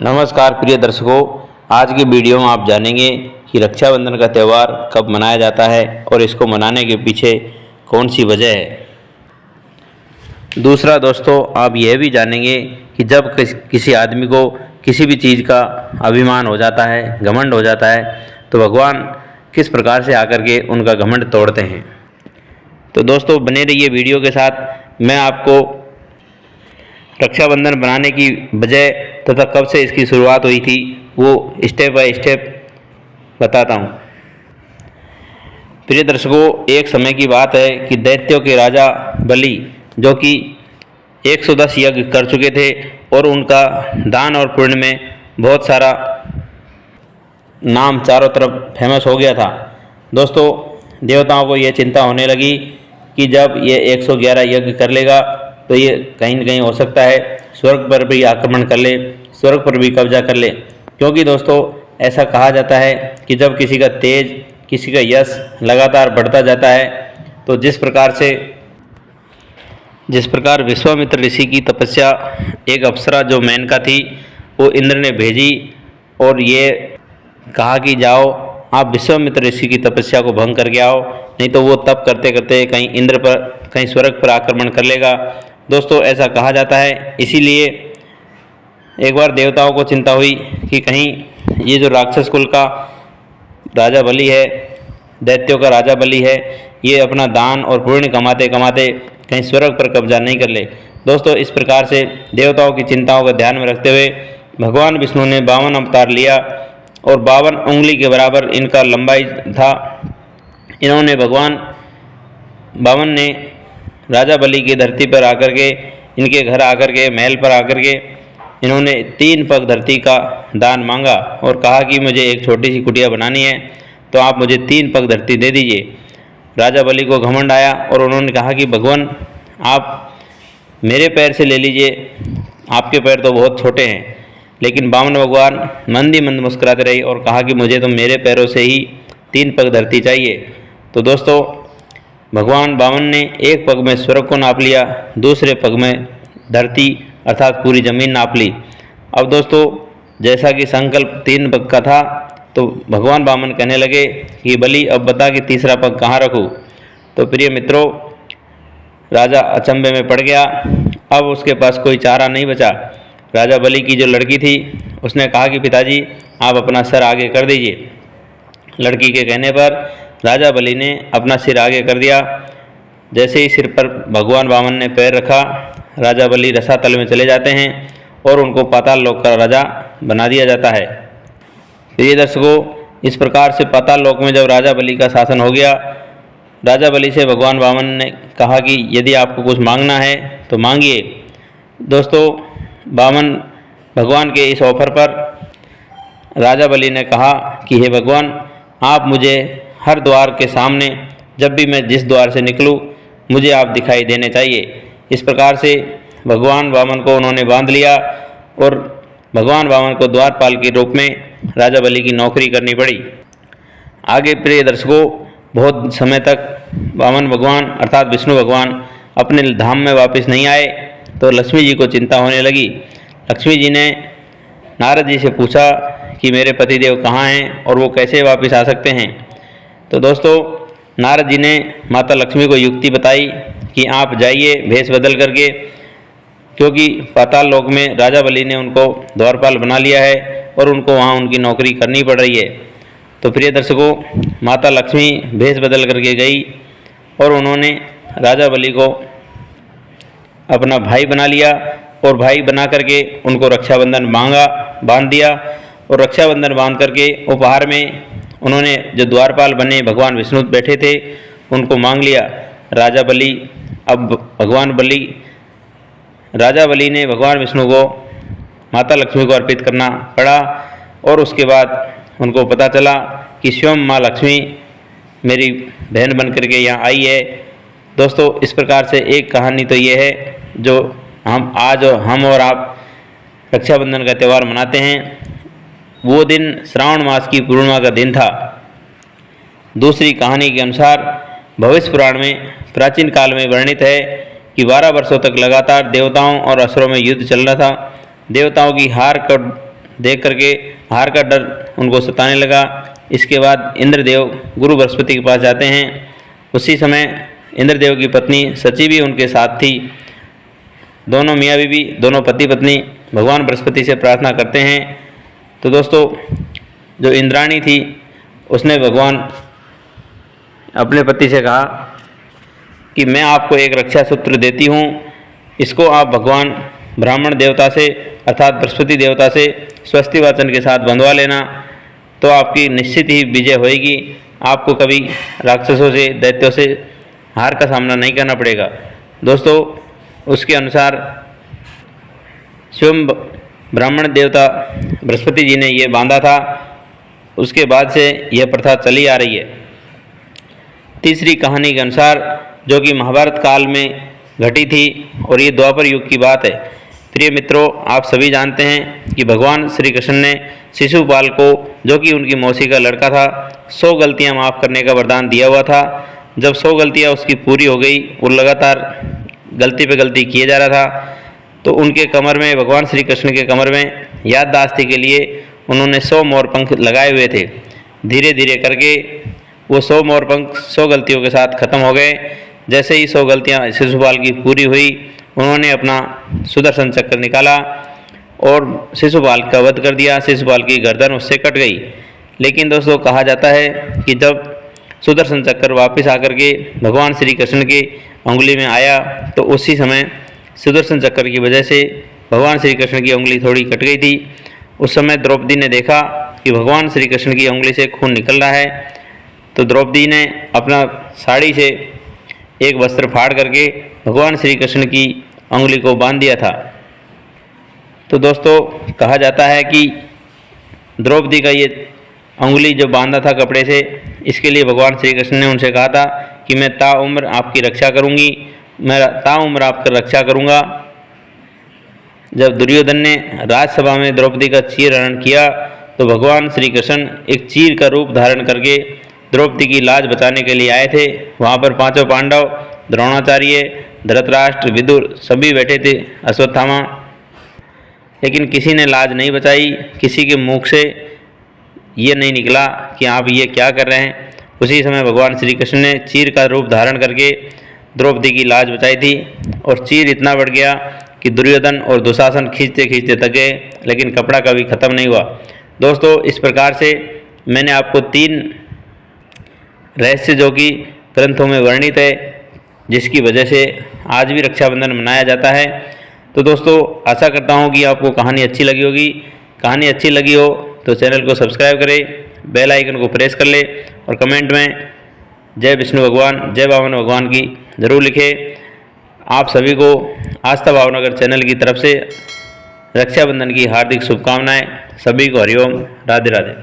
नमस्कार प्रिय दर्शकों, आज की वीडियो में आप जानेंगे कि रक्षाबंधन का त्यौहार कब मनाया जाता है और इसको मनाने के पीछे कौन सी वजह है। दूसरा दोस्तों, आप यह भी जानेंगे कि जब किसी आदमी को किसी भी चीज़ का अभिमान हो जाता है, घमंड हो जाता है, तो भगवान किस प्रकार से आकर के उनका घमंड तोड़ते हैं। तो दोस्तों बने रहिए वीडियो के साथ। मैं आपको रक्षाबंधन बनाने की वजह तथा कब से इसकी शुरुआत हुई थी वो स्टेप बाय स्टेप बताता हूँ। प्रिय दर्शकों, एक समय की बात है कि दैत्यों के राजा बलि, जो कि 110 यज्ञ कर चुके थे और उनका दान और पुण्य में बहुत सारा नाम चारों तरफ फेमस हो गया था। दोस्तों, देवताओं को यह चिंता होने लगी कि जब ये 111 यज्ञ कर लेगा तो ये कहीं न कहीं हो सकता है स्वर्ग पर भी आक्रमण कर ले, स्वर्ग पर भी कब्जा कर ले। क्योंकि दोस्तों ऐसा कहा जाता है कि जब किसी का तेज, किसी का यश लगातार बढ़ता जाता है, तो जिस प्रकार विश्वामित्र ऋषि की तपस्या एक अप्सरा जो मेनका थी वो इंद्र ने भेजी और ये कहा कि जाओ आप विश्वामित्र ऋषि की तपस्या को भंग करके आओ, नहीं तो वो तप करते करते कहीं इंद्र पर, कहीं स्वर्ग पर आक्रमण कर लेगा। दोस्तों ऐसा कहा जाता है। इसीलिए एक बार देवताओं को चिंता हुई कि कहीं ये जो राक्षस कुल का राजा बलि है, दैत्यों का राजा बलि है, ये अपना दान और पुण्य कमाते कमाते कहीं स्वर्ग पर कब्जा नहीं कर ले। दोस्तों इस प्रकार से देवताओं की चिंताओं को ध्यान में रखते हुए भगवान विष्णु ने 52 अवतार लिया और 52 उंगली के बराबर इनका लंबाई था। इन्होंने भगवान 52 ने राजा बलि की धरती पर आकर के, इनके घर आकर के, महल पर आकर के इन्होंने 3 पग धरती का दान मांगा और कहा कि मुझे एक छोटी सी कुटिया बनानी है, तो आप मुझे 3 पग धरती दे दीजिए। राजा बलि को घमंड आया और उन्होंने कहा कि भगवान आप मेरे पैर से ले लीजिए, आपके पैर तो बहुत छोटे हैं। लेकिन बामन भगवान मंद ही मंद मुस्कुराते रहे और कहा कि मुझे तो मेरे पैरों से ही 3 पग धरती चाहिए। तो दोस्तों भगवान बामन ने एक पग में स्वर्ग को नाप लिया, दूसरे पग में धरती अर्थात पूरी ज़मीन नाप ली। अब दोस्तों जैसा कि संकल्प 3 पग का था, तो भगवान बामन कहने लगे कि बलि अब बता कि तीसरा पग कहाँ रखूँ। तो प्रिय मित्रों, राजा अचंभे में पड़ गया। अब उसके पास कोई चारा नहीं बचा। राजा बलि की जो लड़की थी उसने कहा कि पिताजी आप अपना सर आगे कर दीजिए। लड़की के कहने पर राजा बलि ने अपना सिर आगे कर दिया। जैसे ही सिर पर भगवान वामन ने पैर रखा, राजा बलि रसातल में चले जाते हैं और उनको पाताल लोक का राजा बना दिया जाता है। प्रिय दर्शकों, इस प्रकार से पाताल लोक में जब राजा बलि का शासन हो गया, राजा बलि से भगवान वामन ने कहा कि यदि आपको कुछ मांगना है तो मांगिए। दोस्तों वामन भगवान के इस ऑफर पर राजा बलि ने कहा कि हे भगवान, आप मुझे हर द्वार के सामने, जब भी मैं जिस द्वार से निकलूं, मुझे आप दिखाई देने चाहिए। इस प्रकार से भगवान वामन को उन्होंने बांध लिया और भगवान वामन को द्वारपाल के रूप में राजा बलि की नौकरी करनी पड़ी। आगे प्रिय दर्शकों, बहुत समय तक वामन भगवान अर्थात विष्णु भगवान अपने धाम में वापस नहीं आए, तो लक्ष्मी जी को चिंता होने लगी। लक्ष्मी जी ने नारद जी से पूछा कि मेरे पतिदेव कहाँ हैं और वो कैसे वापस आ सकते हैं। तो दोस्तों नारद जी ने माता लक्ष्मी को युक्ति बताई कि आप जाइए भेष बदल करके, क्योंकि पाताल लोक में राजा बलि ने उनको द्वारपाल बना लिया है और उनको वहाँ उनकी नौकरी करनी पड़ रही है। तो प्रिय दर्शकों, माता लक्ष्मी भेष बदल करके गई और उन्होंने राजा बलि को अपना भाई बना लिया और भाई बना करके उनको रक्षाबंधन बांध दिया और रक्षाबंधन बांध करके उपहार में उन्होंने जो द्वारपाल बने भगवान विष्णु बैठे थे उनको मांग लिया। राजा बलि ने भगवान विष्णु को माता लक्ष्मी को अर्पित करना पड़ा और उसके बाद उनको पता चला कि स्वयं माँ लक्ष्मी मेरी बहन बन करके यहाँ आई है। दोस्तों इस प्रकार से एक कहानी तो ये है जो हम और आप रक्षाबंधन का त्यौहार मनाते हैं। वो दिन श्रावण मास की पूर्णिमा का दिन था। दूसरी कहानी के अनुसार भविष्य पुराण में प्राचीन काल में वर्णित है कि 12 वर्षों तक लगातार देवताओं और असुरों में युद्ध चल रहा था। देवताओं की हार कर देख करके हार का डर उनको सताने लगा। इसके बाद इंद्रदेव गुरु बृहस्पति के पास जाते हैं। उसी समय इंद्रदेव की पत्नी सची भी उनके साथ थी। दोनों मियाँ बीवी, दोनों पति पत्नी भगवान बृहस्पति से प्रार्थना करते हैं। तो दोस्तों, जो इंद्राणी थी उसने भगवान अपने पति से कहा कि मैं आपको एक रक्षा सूत्र देती हूँ, इसको आप भगवान ब्राह्मण देवता से अर्थात बृहस्पति देवता से स्वस्ति वाचन के साथ बंधवा लेना, तो आपकी निश्चित ही विजय होएगी। आपको कभी राक्षसों से, दैत्यों से हार का सामना नहीं करना पड़ेगा। दोस्तों, उसके अनुसार स्वयं ब्राह्मण देवता बृहस्पति जी ने ये बांधा था। उसके बाद से यह प्रथा चली आ रही है। तीसरी कहानी के अनुसार, जो कि महाभारत काल में घटी थी और ये द्वापर युग की बात है। प्रिय मित्रों, आप सभी जानते हैं कि भगवान श्री कृष्ण ने शिशुपाल को, जो कि उनकी मौसी का लड़का था, 100 गलतियां माफ़ करने का वरदान दिया हुआ था। जब 100 गलतियां उसकी पूरी हो गई और लगातार गलती पे गलती किए जा रहा था, तो उनके कमर में, भगवान श्री कृष्ण के कमर में याददाश्ती के लिए उन्होंने 100 मोर पंख लगाए हुए थे। धीरे धीरे करके वो 100 मोर पंख 100 गलतियों के साथ ख़त्म हो गए। जैसे ही 100 गलतियाँ शिशुपाल की पूरी हुई, उन्होंने अपना सुदर्शन चक्र निकाला और शिशुपाल का वध कर दिया। शिशुपाल की गर्दन उससे कट गई। लेकिन दोस्तों, कहा जाता है कि जब सुदर्शन चक्र वापस आकर के भगवान श्री कृष्ण की उंगली में आया, तो उसी समय सुदर्शन चक्र की वजह से भगवान श्री कृष्ण की उंगली थोड़ी कट गई थी। उस समय द्रौपदी ने देखा कि भगवान श्री कृष्ण की उंगली से खून निकल रहा है, तो द्रौपदी ने अपना साड़ी से एक वस्त्र फाड़ करके भगवान श्री कृष्ण की उंगली को बांध दिया था। तो दोस्तों, कहा जाता है कि द्रौपदी का ये उंगली जो बांधा था कपड़े से, इसके लिए भगवान श्री कृष्ण ने उनसे कहा था कि मैं ताउम्र आपकी रक्षा करूंगी, मैं ताउम्र आपकी रक्षा करूंगा। जब दुर्योधन ने राजसभा में द्रौपदी का चीर हरण किया, तो भगवान श्री कृष्ण एक चीर का रूप धारण करके द्रौपदी की लाज बचाने के लिए आए थे। वहाँ पर पांचों पांडव, द्रोणाचार्य, धृतराष्ट्र, विदुर सभी बैठे थे, अश्वत्थामा, लेकिन किसी ने लाज नहीं बचाई। किसी के मुख से ये नहीं निकला कि आप ये क्या कर रहे हैं। उसी समय भगवान श्री कृष्ण ने चीर का रूप धारण करके द्रौपदी की लाज बचाई थी और चीर इतना बढ़ गया कि दुर्योधन और दुशासन खींचते खींचते थक गए, लेकिन कपड़ा कभी ख़त्म नहीं हुआ। दोस्तों, इस प्रकार से मैंने आपको 3 रहस्य जो कि ग्रंथों में वर्णित है, जिसकी वजह से आज भी रक्षाबंधन मनाया जाता है। तो दोस्तों, आशा करता हूँ कि आपको कहानी अच्छी लगी होगी। कहानी अच्छी लगी हो तो चैनल को सब्सक्राइब करें, बेल आइकन को प्रेस कर ले और कमेंट में जय विष्णु भगवान, जय वामन भगवान की ज़रूर लिखें। आप सभी को आस्था भावनगर चैनल की तरफ से रक्षाबंधन की हार्दिक शुभकामनाएं। सभी को हरिओम, राधे राधे।